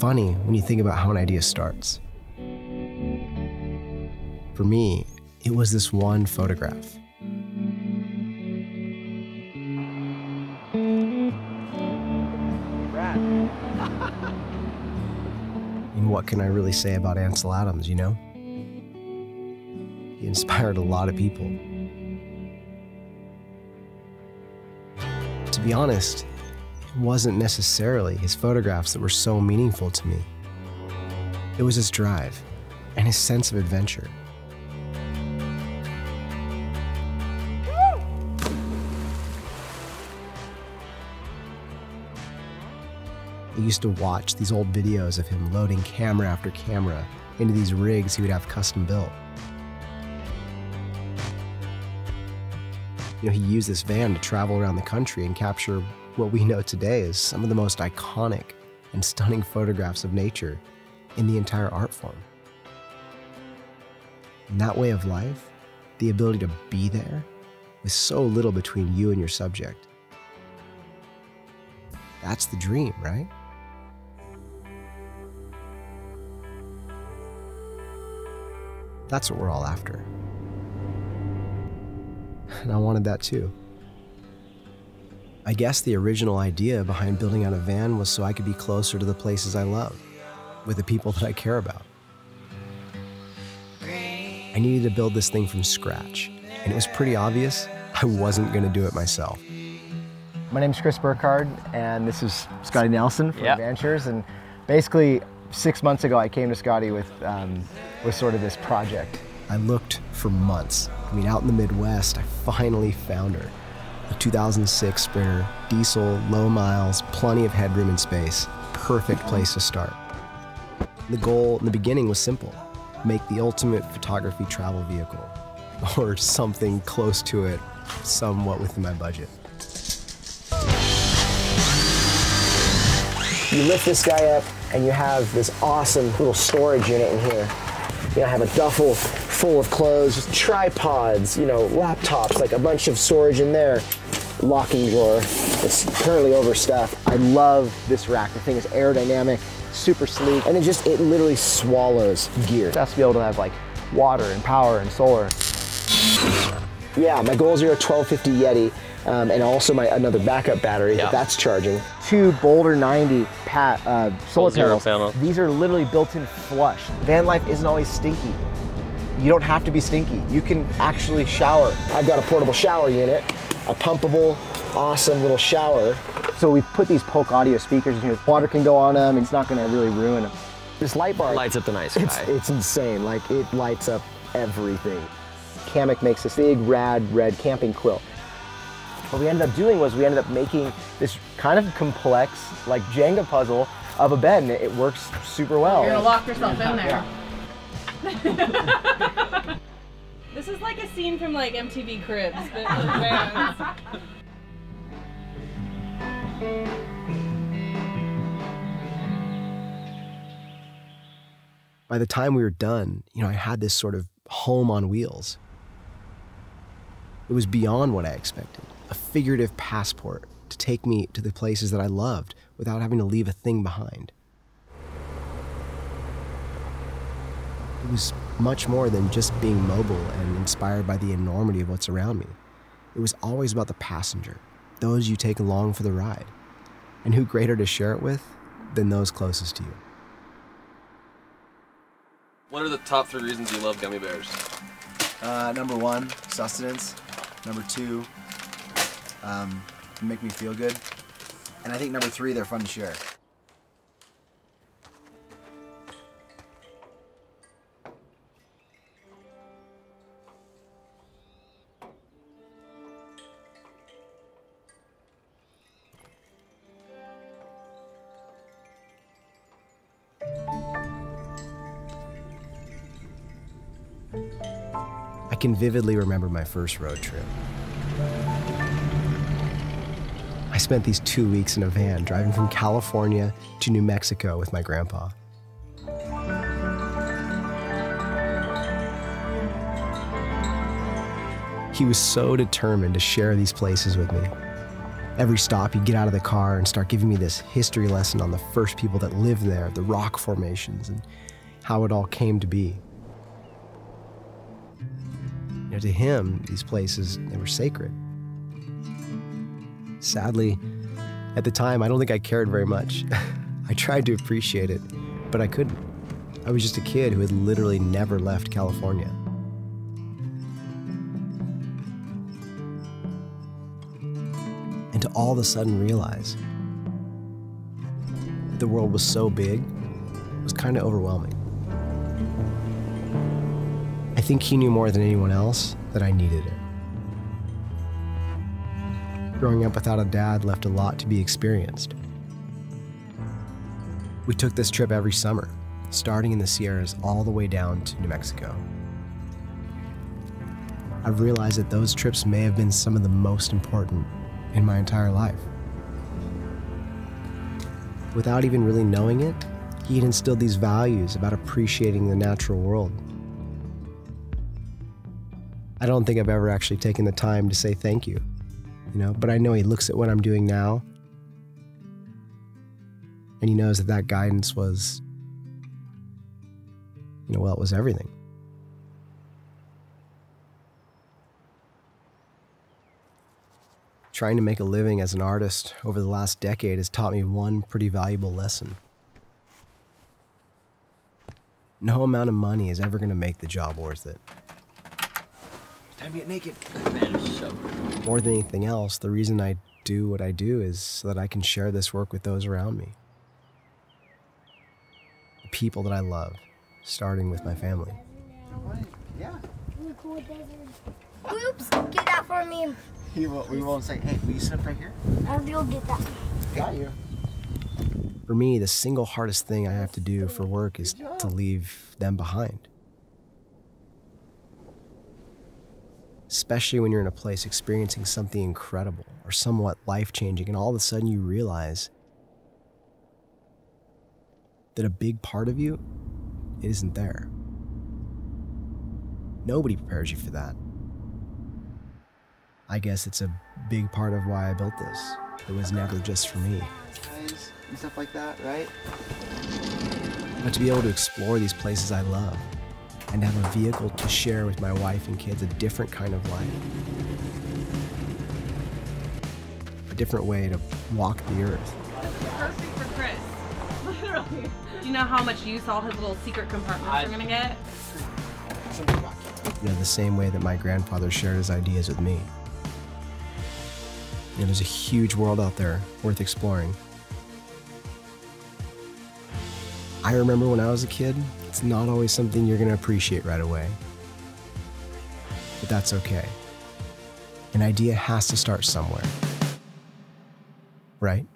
funny when you think about how an idea starts. For me, it was this one photograph. And what can I really say about Ansel Adams, you know? He inspired a lot of people. To be honest, it wasn't necessarily his photographs that were so meaningful to me. It was his drive and his sense of adventure. I used to watch these old videos of him loading camera after camera into these rigs he would have custom built. You know, he used this van to travel around the country and capture what we know today as some of the most iconic and stunning photographs of nature in the entire art form. And that way of life, the ability to be there with so little between you and your subject, that's the dream, right? That's what we're all after. And I wanted that too. I guess the original idea behind building out a van was so I could be closer to the places I love, with the people that I care about. I needed to build this thing from scratch, and it was pretty obvious I wasn't going to do it myself. My name's Chris Burkard, and this is Scotty Nelson from Adventures. And basically, 6 months ago, I came to Scotty with sort of this project. I looked for months. I mean, out in the Midwest, I finally found her. A 2006 Sprinter, diesel, low miles, plenty of headroom and space. Perfect place to start. The goal in the beginning was simple: make the ultimate photography travel vehicle, or something close to it, somewhat within my budget. You lift this guy up and you have this awesome little storage unit in here. You know, I have a duffel full of clothes, just tripods, you know, laptops, like a bunch of storage in there. Locking drawer, it's currently overstuffed. I love this rack. The thing is aerodynamic, super sleek, and it literally swallows gear. It has to be able to have like water and power and solar. Yeah, my goals are a 1250 Yeti, and also another backup battery that's charging. 2 Boulder 90 solar panels. These are literally built-in flush. Van life isn't always stinky. You don't have to be stinky. You can actually shower. I've got a portable shower unit, a pumpable, awesome little shower. So we've put these Polk audio speakers in here. Water can go on them, it's not gonna really ruin them. This light bar lights up the night sky. It's insane, like it lights up everything. Kamek makes this big, rad, red camping quilt. What we ended up doing was we ended up making this kind of complex, like Jenga puzzle of a bed, and it works super well. You're gonna lock yourself in there. This is like a scene from like MTV Cribs, but with vans. By the time we were done, you know, I had this sort of home on wheels. It was beyond what I expected, a figurative passport to take me to the places that I loved without having to leave a thing behind. It was much more than just being mobile and inspired by the enormity of what's around me. It was always about the passenger, those you take along for the ride. And who greater to share it with than those closest to you? What are the top 3 reasons you love gummy bears? Number 1, sustenance. Number 2, make me feel good. And I think number 3, they're fun to share. I can vividly remember my first road trip. I spent these 2 weeks in a van driving from California to New Mexico with my grandpa. He was so determined to share these places with me. Every stop, he'd get out of the car and start giving me this history lesson on the first people that lived there, the rock formations, and how it all came to be. You know, to him, these places, they were sacred. Sadly, at the time, I don't think I cared very much. I tried to appreciate it, but I couldn't. I was just a kid who had literally never left California. And to all of a sudden realize that the world was so big was kind of overwhelming. I think he knew more than anyone else that I needed it. Growing up without a dad left a lot to be experienced. We took this trip every summer, starting in the Sierras all the way down to New Mexico. I've realized that those trips may have been some of the most important in my entire life. Without even really knowing it, he had instilled these values about appreciating the natural world. I don't think I've ever actually taken the time to say thank you, but I know he looks at what I'm doing now, and he knows that that guidance was, well, it was everything. Trying to make a living as an artist over the last decade has taught me one pretty valuable lesson. No amount of money is ever going to make the job worth it. Time to get naked. Man, it's so More than anything else, the reason I do what I do is so that I can share this work with those around me. The people that I love, starting with my family. Yeah. Oops, get that for me. We won't say, hey, will you sit up right here? I'll go get that. Got you. For me, the single hardest thing I have to do for work is to leave them behind. Especially when you're in a place experiencing something incredible or somewhat life-changing, and all of a sudden you realize that a big part of you isn't there. Nobody prepares you for that. I guess it's a big part of why I built this. It was never just for me. Guys and stuff like that, right? But to be able to explore these places I love and have a vehicle to share with my wife and kids a different kind of life. A different way to walk the earth. Perfect for Chris. Literally. Do you know how much use all his little secret compartments are gonna get? The same way that my grandfather shared his ideas with me. There's a huge world out there worth exploring. I remember when I was a kid, it's not always something you're going to appreciate right away. But that's okay. An idea has to start somewhere, right?